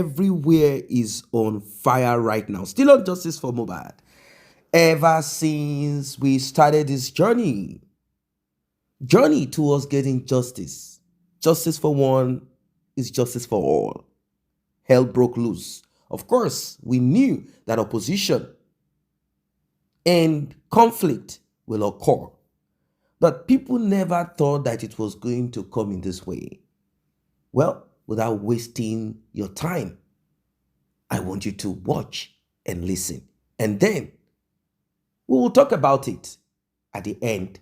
everywhere is on fire right now. Still on justice for Mohbad. Ever since we started this journey towards getting justice. Justice for one is justice for all. Hell broke loose. Of course, we knew that opposition and conflict will occur. But people never thought that it was going to come in this way. Well, without wasting your time, I want you to watch and listen. And then we will talk about it at the end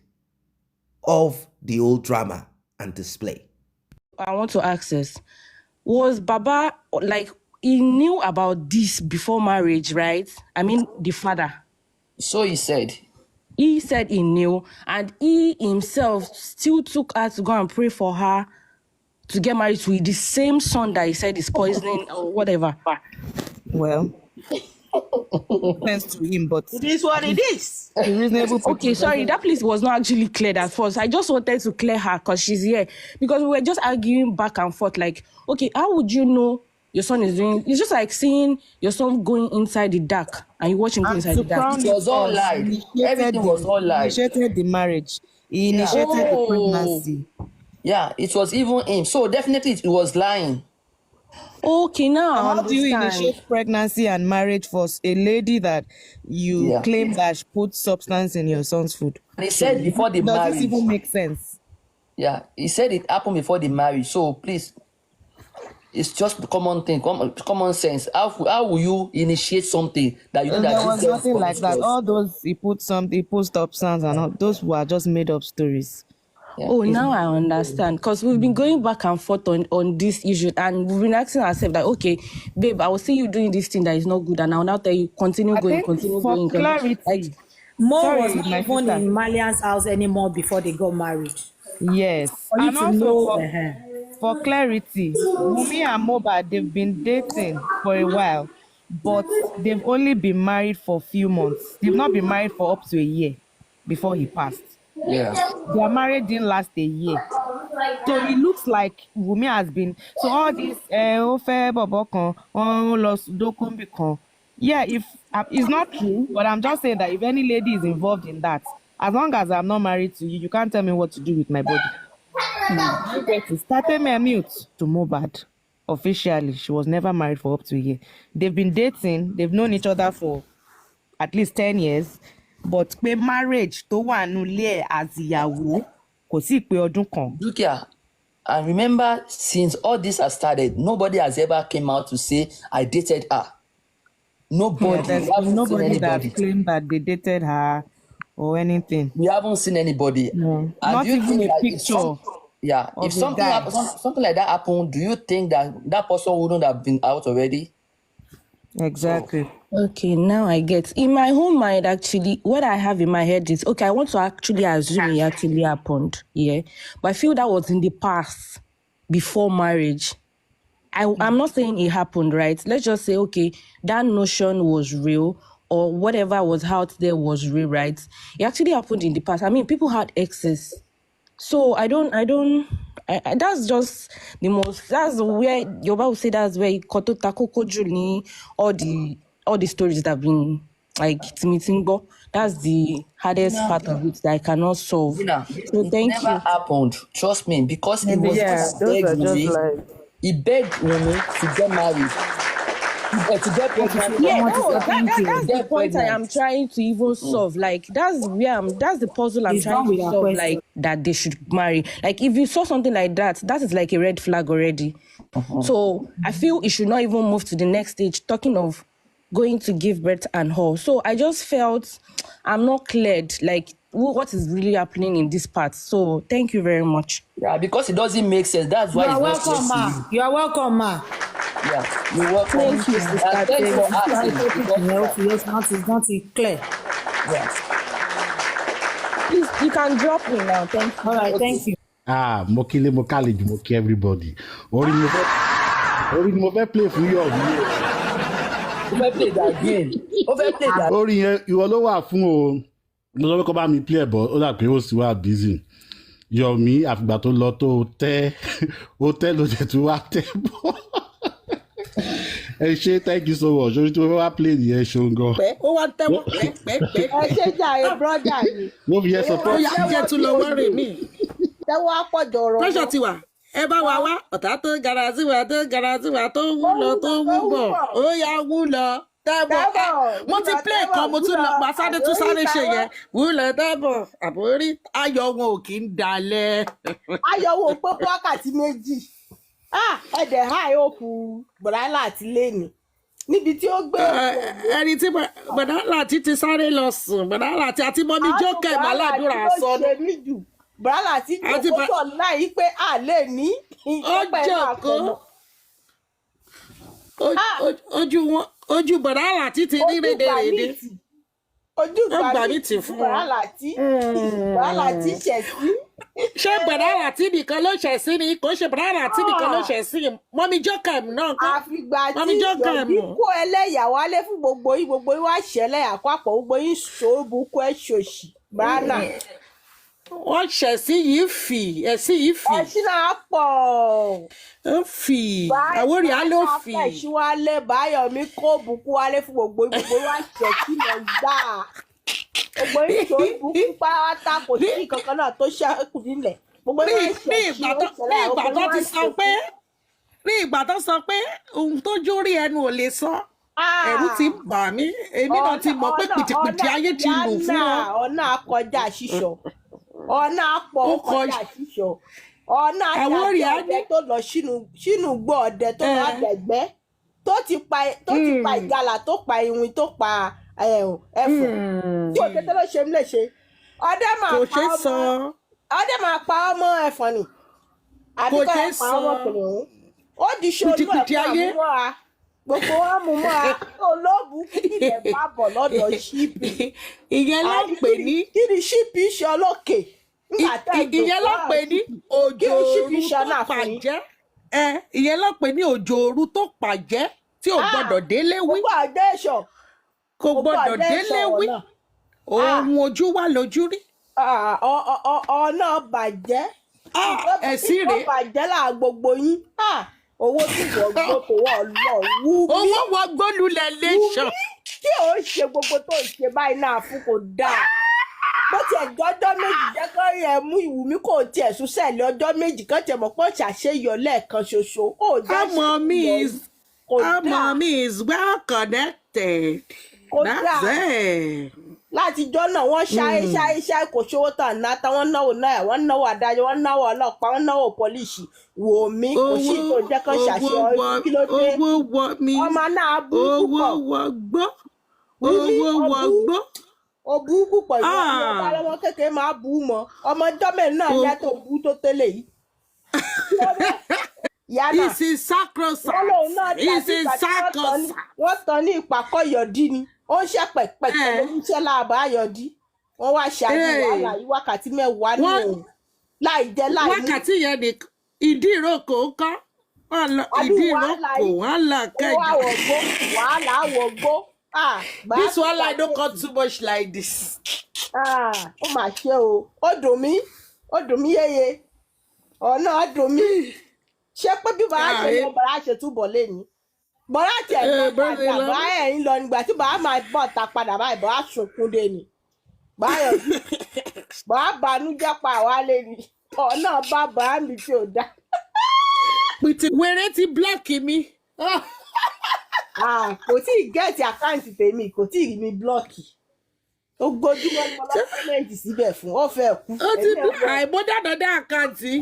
of the whole drama and display. I want to ask this. Was Baba, like, he knew about this before marriage, right? I mean, the father. So he said. He said he knew, and he himself still took her to go and pray for her to get married to the same son that he said is poisoning or whatever. Well, thanks to him, but it is what it is. Reasonable. Okay, sorry, that place was not actually cleared at first. I just wanted to clear her because she's here. Because we were just arguing back and forth, like, okay, how would you know your son is doing? It's just like seeing your son going inside the dark and you watch him go inside the dark. It was all live. Everything was all live. He initiated the marriage. He initiated the pregnancy. Yeah, it was even him. So definitely it was lying. Okay, now how do you initiate pregnancy and marriage for a lady that you claim that she put substance in your son's food? And he said before the marriage. Does this even make sense? Yeah, he said it happened before the marriage. So please, it's just the common thing, common sense. How will you initiate something that you know that there was nothing like that? All those he put substance and all those were just made up stories. Yeah, now I understand, because we've been going back and forth on this issue, and we've been asking ourselves that, okay, babe, I will see you doing this thing that is not good, and I'll now tell you continue going. For clarity, like, Mo was not even in Malian's house anymore before they got married. Yes, and also for clarity, Wunmi and Mohbad, they've been dating for a while, but they've only been married for a few months. They've not been married for up to a year before he passed. Yeah, their marriage didn't last a year, so it looks like Wunmi has been. So all this, yeah, if it's not true, but I'm just saying that if any lady is involved in that, as long as I'm not married to you, you can't tell me what to do with my body. Started me mute to Mohbad. Officially, she was never married for up to a year. They've been dating. They've known each other for at least 10 years. But pé marriage tó wà nulẹ̀ as ìyàwó kò sí pé ọdún kan. Look here, and remember, since all this has started, nobody has ever came out to say I dated her. Nobody. Yeah, nobody that claimed that they dated her or anything. We haven't seen anybody. No. Not even a picture. If something like that happened, do you think that person wouldn't have been out already? Exactly. Okay, now I get. In my own mind, actually, what I have in my head is, okay, I want to actually assume it actually happened, yeah. But I feel that was in the past, before marriage. I'm not saying it happened, right? Let's just say, okay, that notion was real, or whatever was out there was real, right? It actually happened in the past. I mean, people had excess. So that's just the most, that's where Yoba will say that's where Koto Takoko Juni, all the stories that have been like Timitingo. That's the hardest part of it that I cannot solve. So thank you. Never happened. Trust me, because he was he begged Wunmi to get married. To get pregnant. That's the point I am trying to even solve. Like that's the puzzle I'm trying to solve. Like that they should marry. Like if you saw something like that, that is like a red flag already. So I feel it should not even move to the next stage. Talking of going to give birth and all. So I just felt I'm not cleared. Like what is really happening in this part. So thank you very much. Yeah, because it doesn't make sense. That's why you are welcome, ma. You are welcome, ma. Yeah, you're welcome. Thank you, sister. It's not clear. Yes. Please, you can drop me now. Thank you. All right, thank you. Mokile Mokale, Moki everybody. Ori mo fẹ́ play fún you. Mo fẹ́ play that again. Ori yẹn ìwọ ló wà fún o. Mo sọ pé kó bá mi play bọ̀ ó dà pé ó sì wà busy. Yomi àfìgbà tó lọ tó tẹ́ ó tẹ́ ló jẹ́ tó wá tẹ́ bọ̀. Ẹ ṣé, thank you so much. Orí tí mo fẹ́ wá play nìyẹn ṣeun gan. Pẹ́ ó wá tẹ́wọ́ pẹ́. ẹ ṣe jàre brọ́dà mi Wọ́n fi yẹn Ó support. yá jẹ́ tún lọ wọ́rẹ̀ mi. tẹ́wọ́ àpọ̀jọ ọ̀rọ̀ Pressure ti wà. Ẹ bá wa wá ọ̀tá tó gara sí wa tó wú lọ tó wú bọ̀. Ó yá wú lọ. Tẹ́bọ̀. Mo ti play kan mo tún lọ Pàṣádé tún sáré ṣe yẹn. Wú lọ tẹ́bọ̀. Àbórí ayọ̀ wọn ò kí ń dalẹ̀. ayọ̀wò pé wákàtí méjì ẹ̀dẹ̀ háì òkú bọ̀dálà àti lẹ́nu níbi tí ó gbé Ẹni tí bọ̀dá láti ti sáré lọ sùn. Bọ̀dá láti àti mọ́mí jókè màládùúrà sọ́nù. bọ̀dálà àti ìjòkó láì pé a lè ní Ó jókòó. Ojú bọ̀dá láti ti rí rédèrèdè. ojú gbà mí tì fún wọn. bọ̀dálà àti ṣẹ̀sí. Ṣé bọ̀dá láti nìkan ló ṣẹ̀ sí ni? Kò ṣe bọ̀dá láti nìkan ló ṣẹ̀ sí. Mọ́mí jókè náà kọ́. àfìgbà tí Mọ́mí jókè ìjọ̀bí mọ̀. kó ẹlẹ́yà wálé fún gbogbo yín wá ṣẹlẹ̀ àpapọ̀ gbogbo yín ṣòbùkú ẹ̀ ṣòṣì bánà. Wọ́n ṣẹ̀ sí yìí fì. Ẹ̀sìn yìí fì. ẹṣin náà pọ̀. Ó fì. Àwòrán á ló fì. ẹṣin wálé báyọ̀mí kó bùkún wálé fún gbogbo yín wá ṣẹ̀ sí lọ gbà. gbogbo yín ṣòbùkú pátá kò sí kankan náà tó ṣẹ́kù nílẹ̀. gbogbo yín wá ṣẹ̀ sí ó ṣẹlẹ̀ Ní ìgbà tó ti sọ pé ní ìgbà tó sọ pé ohun tójú rí ẹnu ò lè sọ. Ẹ̀rù ti bà mí. Èmi náà ti mọ̀ pé pìtìpìtì ayé ti lù fún wọn. ọ̀nà akọjá ṣíṣọ ọ̀nà apọ̀ Ó kọjá ṣíṣọ ọ̀nà àti ọdẹ tó lọ sínú gbọ́ ọdẹ tó lọ àgbẹ̀gbẹ́ tó ti pa ìgalà tó pa iwin tó pa ẹ̀fọ̀n tí òkété ló ṣe ń léṣe ọdẹ máa pa ọmọ ẹ̀fọ̀n ni àbíkọ́ ẹ̀ pa ọmọ kìnìún ó di ṣolú ẹ̀fọ́ àmúmọ́ra gbogbo wọn mú mọ́ra olóògùn kíkìlẹ̀ bá bọ̀ lọ́dọ̀ ṣíìpì. Ìyẹn ló ń pè ní. kí ni ṣíìpì ṣe ọlọ́kè. Ìyẹn ló ń pè ní òjò ooru tó pàjẹ́. Ìyẹn ló ń pè ní òjò ooru tó pàjẹ́ tí ò gbọ́dọ̀ délé wí. Kò gbọ́dọ̀ délé wí. Ohun ojú wà lójú rí. ọ̀nà bàjẹ́. Ẹ̀sìn rèé. ó bàjẹ́ là gbogbo yín. owó tí wọ́n gbọ́ kò wọ́n lọ wú mí. Owó wọ́n gbólulẹ̀ lẹ́sàn. Tí ò ń ṣe gbogbo tó ń ṣe báyìí náà fún kò dáa. Bó tiẹ̀ jọ́jọ́ méjì jẹ́ kó yẹ mú Wunmi kò tiẹ̀ sún sẹ́ẹ̀lì ọjọ́ méjì kan tẹ̀ mọ́ pé ó ṣàṣeyọ lẹ́ẹ̀kan ṣoṣo. Ọmọ mi is well connected. That's it. Látijọ́ náà wọ́n ṣáé kò ṣówó tán náà táwọn náwó náírà wọ́n náwó adájọ́ wọ́n náwó ọlọ́pàá wọ́n náwó pọ́líṣì Wunmi kò sí tó jẹ́ kán ṣàṣeyọrí kí ló dé ọmọ náà bú púpọ̀ owó wọ gbọ́. ó bú púpọ̀ ìwọ ọmọ kékeré máa bú mọ́ ọmọ jọ́mẹ̀ náà yá tó bú tó tẹ́lẹ̀ yìí. It's a sacrosanct. It's a sacrosanct. Wọ́n tán ní ìpàkọ́ yọ̀dí ni ó ń ṣe pẹ̀pẹ̀pẹ̀ ló ń ṣe láàbà ayọ̀dí wọ́n wá ṣe àdúrà yìí wákàtí mẹ́wàá ní òun láì jẹ́ láì ní. Wákàtí yẹn ni ìdí ìrókò ń kọ́ ìdí ìrókò wàhálà kẹjọ. wàhálà wọ̀gbó. This one I don't cut too much like this. Ó mà ṣe o ó dùn mí yéye ọ̀nà ó dùn mí ṣé pé bí bàá ṣe lọ bàá ṣe túbọ̀ lẹ́ni bọ́lá tiẹ̀ lọ padà bá ẹ̀ ń lọ nígbà tí bàá máa bọ̀ ta padà báyìí bàá sunkún dé ni báyọ̀ bí bàá banújẹ́ pa àwa lé ni ọ̀nà bá bàá mi tí ò dá. Wèrè ti blọ́ọ̀kì mi. Kò tí ì gẹ́ẹ̀tì àkáǹtì tèmi kò tí ì rí mi blọ́ọ̀kì ó gbójúmọ́ ní ọlá kọ́mẹ́ǹtì síbẹ̀ fún ó fẹ́ kú. Ó ti àìmọ́dàdàdà àkáǹtì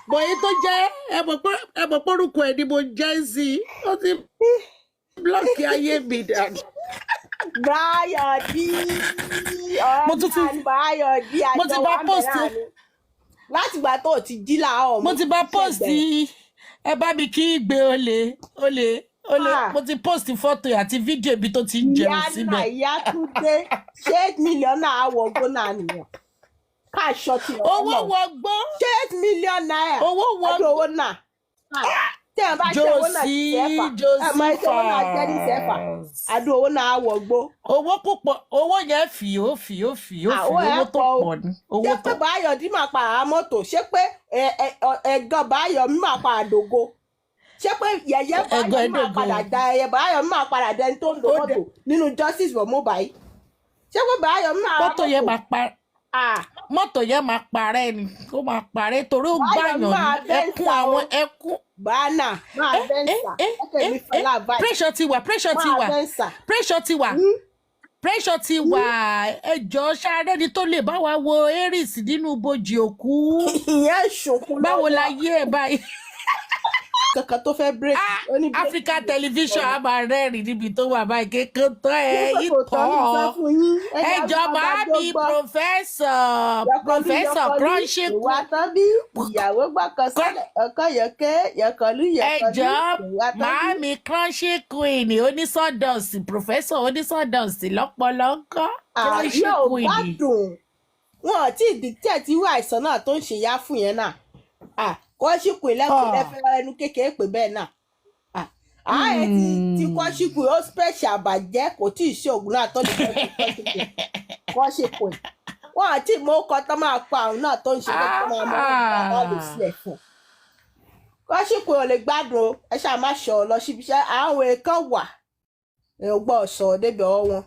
bọ̀yì tó jẹ́ ẹ̀mọ̀ pórúkọ ẹ̀ ni mo jẹ́ sí i ó ti blọ́ọ̀kì ayé mi dànù. Báyọ̀dí Báyọ̀dí àjọ wà mẹ́ra ni látìgbà tó ti jí làárọ̀ mo ti bá pọ́ọ̀sì ẹ bá mi kí gbé olè mo ti post fọ́tò àti fídíò ibi tó ti ń jẹun síbẹ̀. Ìyá Túndé ṣé mílíọ̀nù àwọ̀gbọ́n náà nìyẹn káàṣọ tí owó wọgbọ́. 8 million naira owó wọgbọ́. owó náà tí ẹ bá ṣe owó náà ti sẹ́fà ẹ máa ṣe owó náà jẹ́ ní sẹ́fà àdó owó náà wọgbọ́. Owó púpọ̀ owó yẹn fì owó tó pọ̀ ní. ṣé pé Báyọ̀dí máa pa àá mọ́tò ṣé pé ẹ̀gàn Báyọ̀mí máa pa àdógó ṣé pé yẹ̀yẹ́ báyọ̀ máa padà da ẹyẹ báyọ̀ máa padà dẹni tó ń lo mọ́tò nínú justice for mobile ṣé pé báyọ̀ máa mọ́tò yẹn máa pa mọ́tò yẹn máa parẹ́ ni ó máa parẹ́ torí ó gbàyàn ní ẹkún àwọn ẹkún. bánà máa bẹ́ńsà ẹ̀kẹ́ mi fọlá báyìí. pressure ti wà pressure ti wà ẹjọ́ sáré ni tó lè bá wa wo aries nínú bojì òkú. ìyẹn ṣòkun lọ́wọ́ báwo la yé ẹ báyìí. kankan tó fẹ́ break. Africa television a máa rẹ́rìn níbi tó wà báyìí kékeré tó ìtọ́ ẹjọ́ máa bí professor crunching ìwà tán bí ìyàwó gbọ́kàn sọ́lẹ̀ ọkọ yọkọlú ẹjọ́ máa mi crunching queen onísọdọ̀sì professor onísọdọ̀sì lọ́pọ̀lọpọ̀ crunching queen. yóò bá dùn wọn ò tí ì dìtẹ̀ tí wà àìsàn náà tó ń ṣe yá fún yẹn náà kọ́ṣíkù lẹ́fẹ̀ẹ́ ẹnu kékeré pé bẹ́ẹ̀ náà ààyè tí kọ́ṣíkù ó special àbàjẹ́ kò tí ì ṣe ògùn náà tó lè kọ́ṣíkù wọn àti ìmọ̀ ọkọ̀ tó máa pa àwọn náà tó ń ṣe tó máa mọ́ ọ́dún sílẹ̀ fún kọ́ṣíkù ò lè gbádùn ẹ ṣáà má ṣọ lọ síbi iṣẹ́ àwọn èèkàn wà ẹ̀ gbọ́ sọ débi ọwọ́ wọn.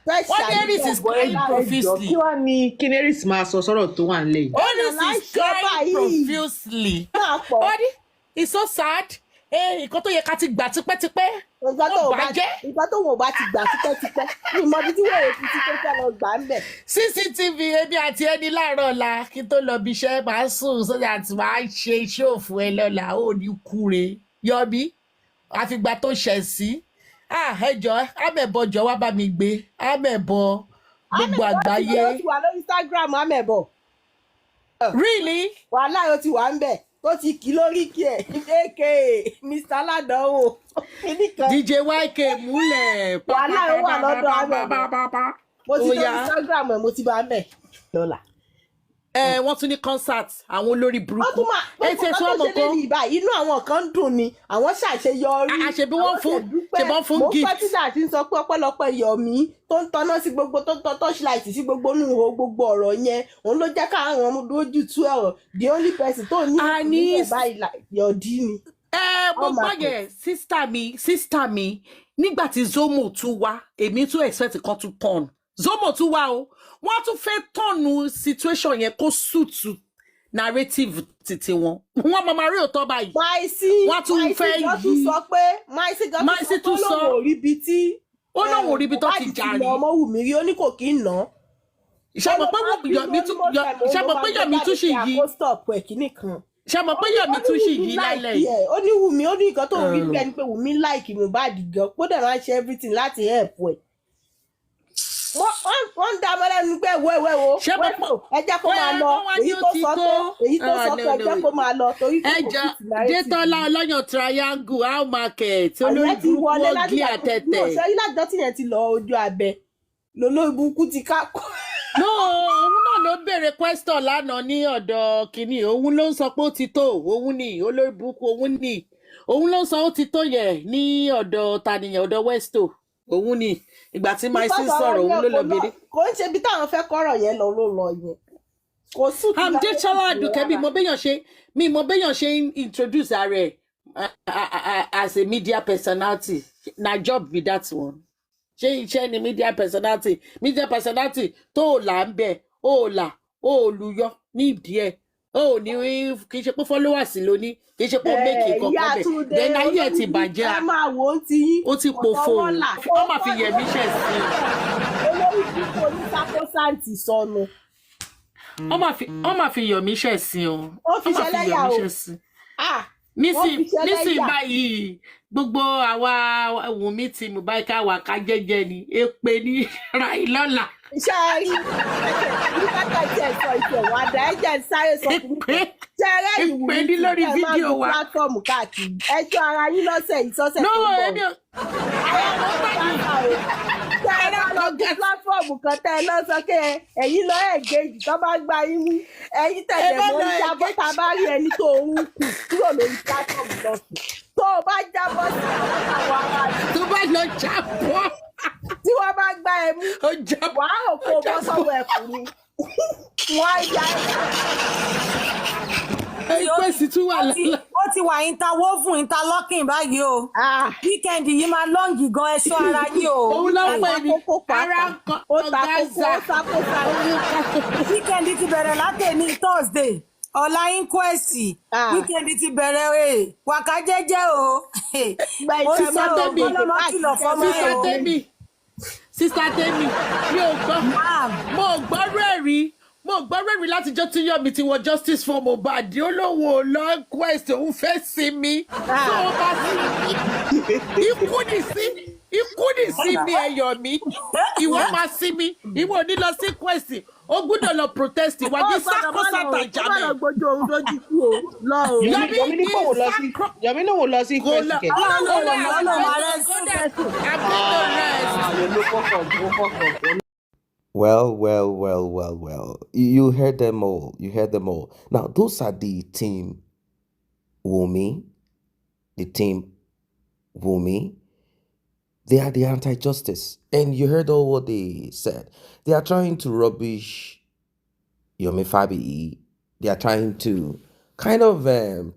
What Aries is crying profusely. Kí wá ní Kineris máa sọ sọ́rọ̀ tó wà nílẹ̀ yìí? Aries is crying profusely. Odi, it's so sad. Nǹkan tó yẹ ká ti gbà tipẹ́tipẹ́. Nǹkan tó wọ́n bá ti gbà tipẹ́tipẹ́. Ní ìmọ̀bí tí wọ́n ti ti fẹ́ lọ gbà ń bẹ̀. CCTV ebi àti ẹni láàárọ̀ ọ̀la kí tó lọ bí iṣẹ́ máa sùn sójà àti máa ṣe iṣẹ́ òfò ẹ lọ́la ó ní kúre. Yọ̀bí àfìgbà tó ṣẹ̀ sí. Ẹjọ́ amẹ̀bọ̀jọ́ wá bá mi gbé amẹ̀bọ̀ gbogbo àgbáyé. Ó ti wà lórí Instagram amẹ̀bọ̀. Really? Wàhálà ó ti wà ń bẹ̀ tó ti kì lórí kí ẹ̀ aka Mr. Aládánwò. DJ YK múlẹ̀. Wàhálà ó wà lọ́dọ̀ amẹ̀bọ̀. Mo ti lórí Instagram ẹ̀ mo ti bá ń bẹ̀ lọ́la. Wọ́n tún ní concert àwọn olórí burúkú. Ẹ ṣe sọ ọmọ kan inú àwọn kan dùn ni àwọn ṣàṣeyọrí. Àṣebí wọ́n fún gift. Mo pẹ́ títà tí ń sọ pé ọpẹ́lọpẹ́ Yọ̀mí tó ń tanná sí gbogbo tó ń tọ́ torchlight sí gbogbo nù ihò gbogbo ọ̀rọ̀ yẹn òun ló jẹ́ káwọn ọmọ lójú tú ọ̀rọ̀ the only person tó ní ìgbà yọ̀dí ni. Mo gbọ́ yẹn sísítà mi nígbà tí Zomo tún wá èmi tún expect kan tún turn Zomo tún wá o wọ́n tún fẹ́ tọ̀nù situation yẹn kó sùtù narrative títí wọn wọ́n máa rí òótọ́ báyìí wọ́n tún fẹ́ yí Máìsí tún sọ ó lóun ò ríbi tó ti jà rí ọmọ Wùmí rí ó ní kò kí ń ná ṣàmọ̀ pé Yọ̀mí tún ṣì yí ṣàmọ̀ pé Yọ̀mí tún ṣì yí lálẹ́ yìí. ó ní Wùmí ó ní nǹkan tó rí bẹ́ẹ̀ ni pé Wùmí like Mohbad gan pé dẹ̀ máa ṣe everything láti help ẹ̀. wọ́n ń dá ọmọ lẹ́nu pé wo ẹ jẹ́ kó máa lọ èyí tó sọ pé ẹ jẹ́ kó máa lọ torí kò kò sí láyé. Détọ́lá ọlọ́yàn triangle how market olórí burúkú ògì àtẹ̀tẹ̀. ṣé ilájọ́ tí yẹn ti lọ ojú abẹ lolórí burúkú ti ká. no òun náà ló béèrè question lánàá ní ọ̀dọ̀ kìíní òun ló ń sọ pé ó ti tó òun ní olórí burúkú òun ló ń sọ ó ti tó yẹ ní ọ̀dọ̀ tànìyàn ọ̀dọ̀ Westo òun ni ìgbà tí Máìsí sọ̀rọ̀ òun ló lọ béèrè. kò ń ṣe bí táwọn fẹ́ kọ́rọ̀ yẹn lọ yẹn kò sùn. Détọ́lá Àdùkẹ́ mi mo béèyàn ṣe introduce ara ẹ̀ as a media personality na job be that one ṣé iṣẹ́ ni media personality tó là ń bẹ̀ ó là ó lùyọ nídìí ẹ̀ ó ní kì í ṣe pé followers ló ní kì í ṣe pé ó méèkì kankan bẹ̀ then ayé ẹ̀ ti bàjẹ́ ó ti pòfo ó máa fi Yẹ̀mí ṣẹ̀ sí i. olórí kíkó ní sákósáǹtì sọnù. ó máa fi Yẹ̀mí ṣẹ̀ sí i o. ó fi ṣẹlẹ́yà o. nísìnyí báyìí gbogbo àwa Wùnmí ti Mohbad ká wà ká jẹ́jẹ́ ni èpè ní Ráìlọ́lá. ṣáàrí nígbàtà ìjẹ́ ìsọ ìṣẹ̀wọ̀n àdá ẹ̀jẹ̀ sáré sọ fún mi ṣẹ́rẹ́ ìwúrí ní lórí fídíò wa pílátífọ̀mù káàkiri ẹjọ́ ara yín lọ́sẹ̀ ìsọ́sẹ̀ tó ń bọ̀ ṣẹ́rẹ́ lọ́gẹ́ pílátífọ̀mù kan tẹ́ ẹ lọ́sọ kẹ́ ẹ̀yìn lọ ẹ̀gẹ́jì tó bá gbá yín mú ẹ̀yìn tẹ̀lé mọ́ ń jábọ́ tá a bá rí ẹni tó ń kù kúrò lórí pílátífọ̀mù lọ́sùn tó o bá jábọ́ sí àwọn ará rẹ̀ tó bá lọ jábọ́ tí wọ́n bá gbá ẹ mú wàá rò kó bọ́ sọ́wọ́ ẹ̀kú ni wọ́n á ya ẹ̀. Ẹgbẹ́ sì tún wà lálẹ́. ó ti wà interwoven interlocking báyìí o. Weekend yìí máa lọ́ǹgì gan ẹ̀ṣọ́ ara yìí o. òun ló ń pè ní ara ó ta ọ̀gáza. kókó ó sá kókó. Weekend ti bẹ̀rẹ̀ látẹ̀ní Thursday. Ọ̀la inquest. Weekend ti bẹ̀rẹ̀ wàká jẹ́jẹ́ o. Sísá Tẹ́mi, Sísá Tẹ́mi, Sísá Tẹ́mi, mi ò gbọ́, mo gbọ́rọ̀ ẹ̀rí. Mo gbọ́rọ̀ ẹ̀rí látijọ́ tí Yomi ti wọ justice for Mohbad. Ó lóun ò lọ inquest, òun fẹ́ sinmi. Tó o bá sinmi, ikú ní sinmi ẹ̀yọ̀ mi. Ìwọ máa sinmi, ìwọ ò ní lọ sí inquest. Ó gbọ́dọ̀ lọ protest wá ní sákòsátà jáde. Ó gbọ́dọ̀ òun lójú kú o. Lọ o. Yomi ní kò wò lọ sí Yomi náà wò lọ sí inquest kẹ. Well. You heard them all. You heard them all. Now, those are the team Wunmi. The team Wunmi. They are the anti-justice. And you heard all what they said. They are trying to rubbish Yomi Fabi. They are trying to kind of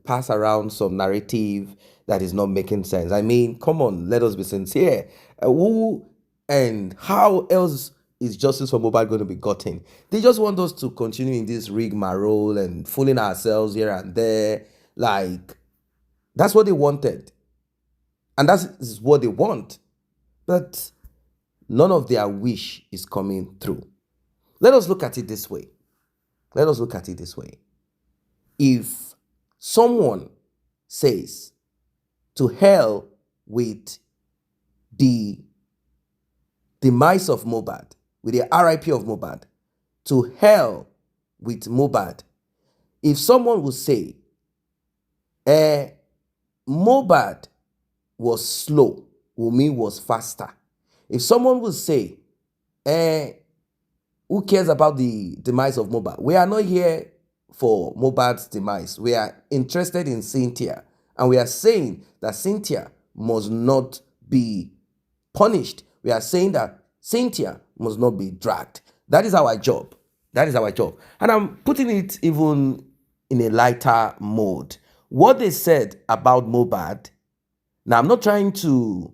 pass around some narrative that is not making sense. I mean, come on, let us be sincere. Who and how else is justice for Mohbad going to be gotten? They just want us to continue in this rigmarole and fooling ourselves here and there. Like, that's what they wanted. And that is what they want. But none of their wish is coming through. Let us look at it this way. If someone says, to hell with the demise of Mohbad, with the RIP of Mohbad, to hell with Mohbad, if someone would say, Mohbad was slow, Wunmi was faster. If someone would say, who cares about the demise of Mohbad? We are not here for Mohbad's demise. We are interested in Cynthia. And we are saying that Cynthia must not be punished. We are saying that Cynthia must not be dragged. That is our job. And I'm putting it even in a lighter mode. What they said about Mohbad, now I'm not trying to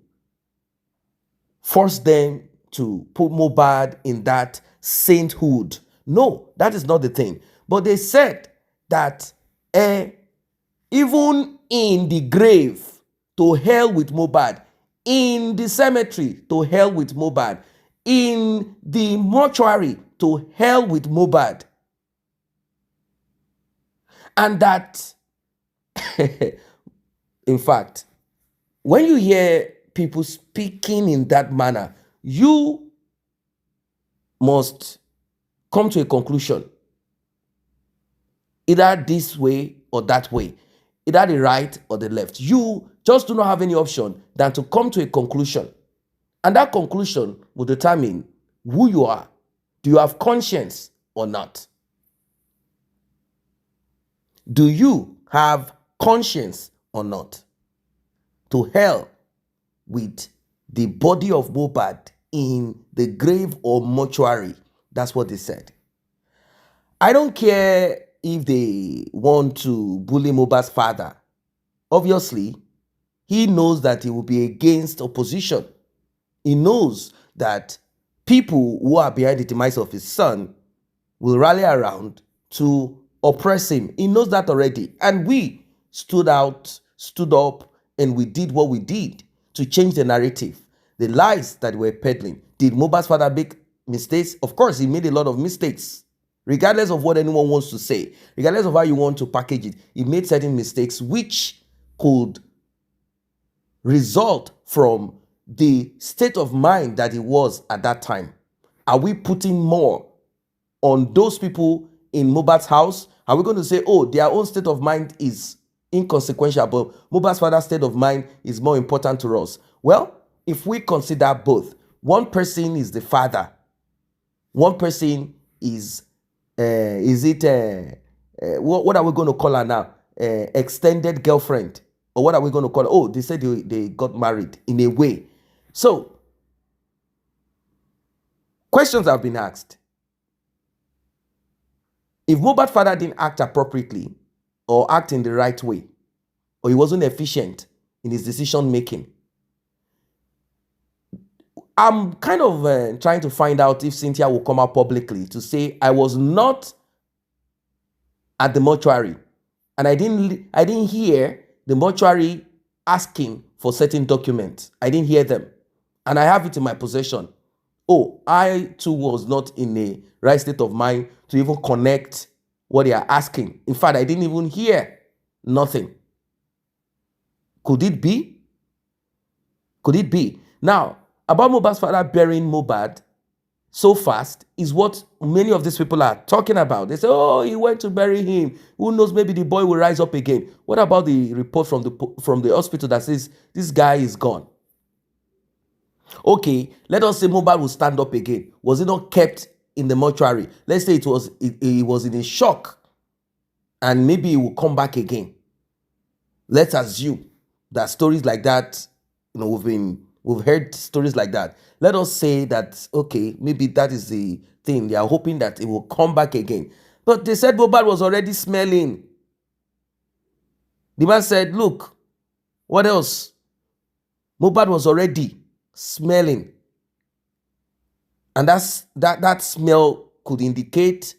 force them to put Mohbad in that sainthood. No, that is not the thing. But they said that even in the grave, to hell with Mohbad. In the cemetery, to hell with Mohbad. In the mortuary, to hell with Mohbad. And that, in fact, when you hear people speaking in that manner, you must come to a conclusion. Either this way or that way. Either the right or the left. You just do not have any option than to come to a conclusion. And that conclusion will determine who you are. Do you have conscience or not? Do you have conscience or not? To hell with the body of Mohbad in the grave or mortuary. That's what they said. I don't care if they want to bully Mohbad's father. Obviously, he knows that he will be against opposition. He knows that people who are behind the demise of his son will rally around to oppress him. He knows that already. And we stood up, and we did what we did to change the narrative. The lies that were peddling. Did Mohbad's father make mistakes? Of course, he made a lot of mistakes. Regardless of what anyone wants to say, regardless of how you want to package it, he made certain mistakes which could result from the state of mind that he was at that time. Are we putting more on those people in Mohbad's house? Are we going to say, oh, their own state of mind is inconsequential, but Mohbad's father's state of mind is more important to us? Well, if we consider both, one person is the father, one person is what are we going to call her now? Extended girlfriend, or what are we going to call her? Oh, they said they got married in a way. So, questions have been asked. If Mohbad's father didn't act appropriately or act in the right way, or he wasn't efficient in his decision making. I'm kind of trying to find out if Cynthia will come out publicly to say, I was not at the mortuary, and I didn't hear the mortuary asking for certain documents. I didn't hear them, and I have it in my possession. Oh, I too was not in a right state of mind to even connect what they are asking. In fact, I didn't even hear nothing. Could it be? Could it be? Now, about Mohbad's father burying Mohbad so fast is what many of these people are talking about. They say, oh, he went to bury him. Who knows, maybe the boy will rise up again. What about the report from the hospital that says this guy is gone? Okay, let us say Mohbad will stand up again. Was he not kept in the mortuary? Let's say he was in a shock and maybe he will come back again. Let's assume that stories like that, we've heard stories like that. Let us say that, okay, maybe that is the thing. They are hoping that it will come back again. But they said Mohbad was already smelling. The man said, look, what else? Mohbad was already smelling. And that smell could indicate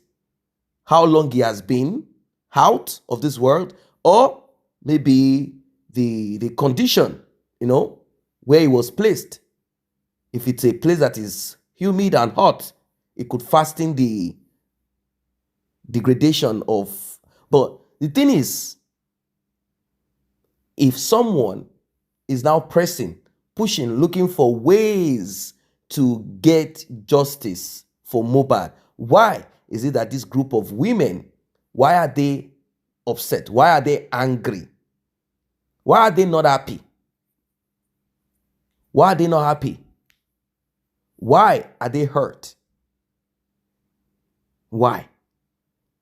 how long he has been out of this world, or maybe the condition, where he was placed. If it's a place that is humid and hot, it could fasten the degradation of. But the thing is, if someone is now pushing, looking for ways to get justice for Mohbad, why is it that this group of women, why are they upset? Why are they angry? Why are they not happy? Why are they not happy? Why are they hurt? Why?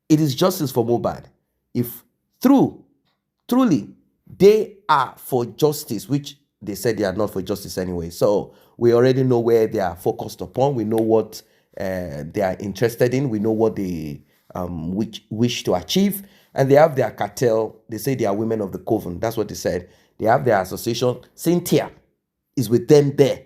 It is justice for Mohbad. If truly they are for justice, which they said they are not for justice anyway. So we already know where they are focused upon. We know what they are interested in. We know what they wish to achieve. And they have their cartel. They say they are women of the coven. That's what they said. They have their association. Cynthia is with them there.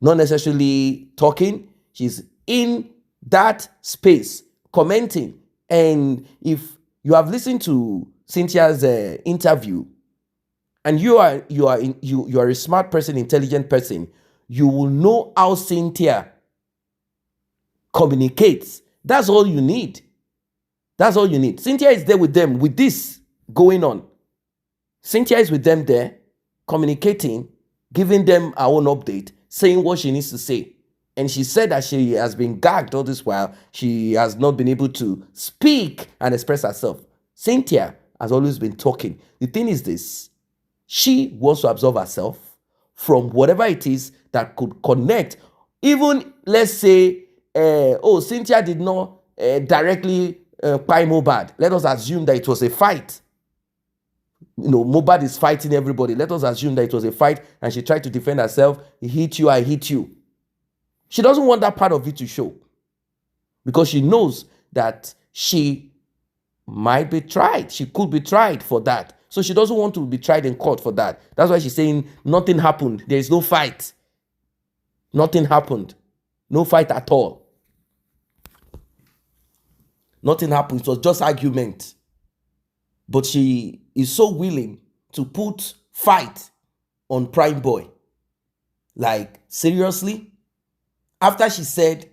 Not necessarily talking. She's in that space, commenting. And if you have listened to Cynthia's interview, and you are a smart person, intelligent person, you will know how Cynthia communicates. That's all you need. That's all you need. Cynthia is there with them with this going on. Cynthia is with them there, communicating, giving them her own update, saying what she needs to say. And she said that she has been gagged all this while. She has not been able to speak and express herself. Cynthia has always been talking. The thing is this. She wants to absolve herself from whatever it is that could connect. Even, let's say, Cynthia did not directly buy Mohbad. Let us assume that it was a fight. Mohbad is fighting everybody. Let us assume that it was a fight and she tried to defend herself. He hit you, I hit you. She doesn't want that part of it to show because she knows that she might be tried. She could be tried for that. So she doesn't want to be tried in court for that. That's why she's saying nothing happened. There is no fight. Nothing happened. No fight at all. Nothing happened. It was just argument. But she is so willing to put fight on Prime Boy. Like, seriously? After she said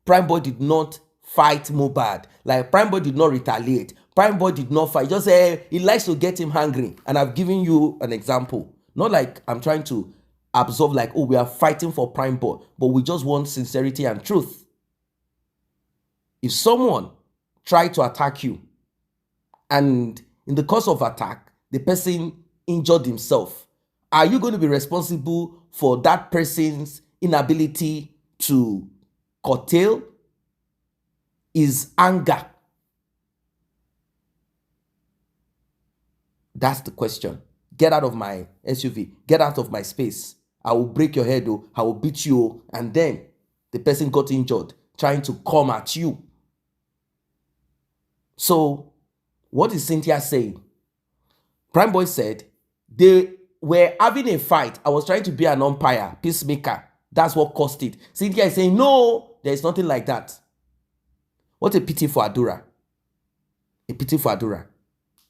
Prime Boy did not fight Mohbad, like Prime Boy did not retaliate, Prime Boy did not fight, just say he likes to get him hungry. And I've given you an example. Not like I'm trying to absorb like, oh, we are fighting for Prime Boy, but we just want sincerity and truth. If someone tried to attack you and in the course of attack, the person injured himself, are you going to be responsible for that person's inability to curtail his anger? That's the question. Get out of my SUV. Get out of my space. I will break your head, I will beat you. And then the person got injured trying to come at you. So what is Cynthia saying? Prime Boy said they were having a fight. I was trying to be an umpire, peacemaker. That's what caused it. Cynthia is saying, no, there's nothing like that. What a pity for Adura. A pity for Adura.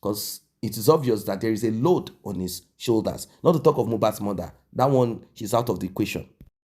Because it is obvious that there is a load on his shoulders. Not to talk of Mohbad's mother. That one, she's out of the equation.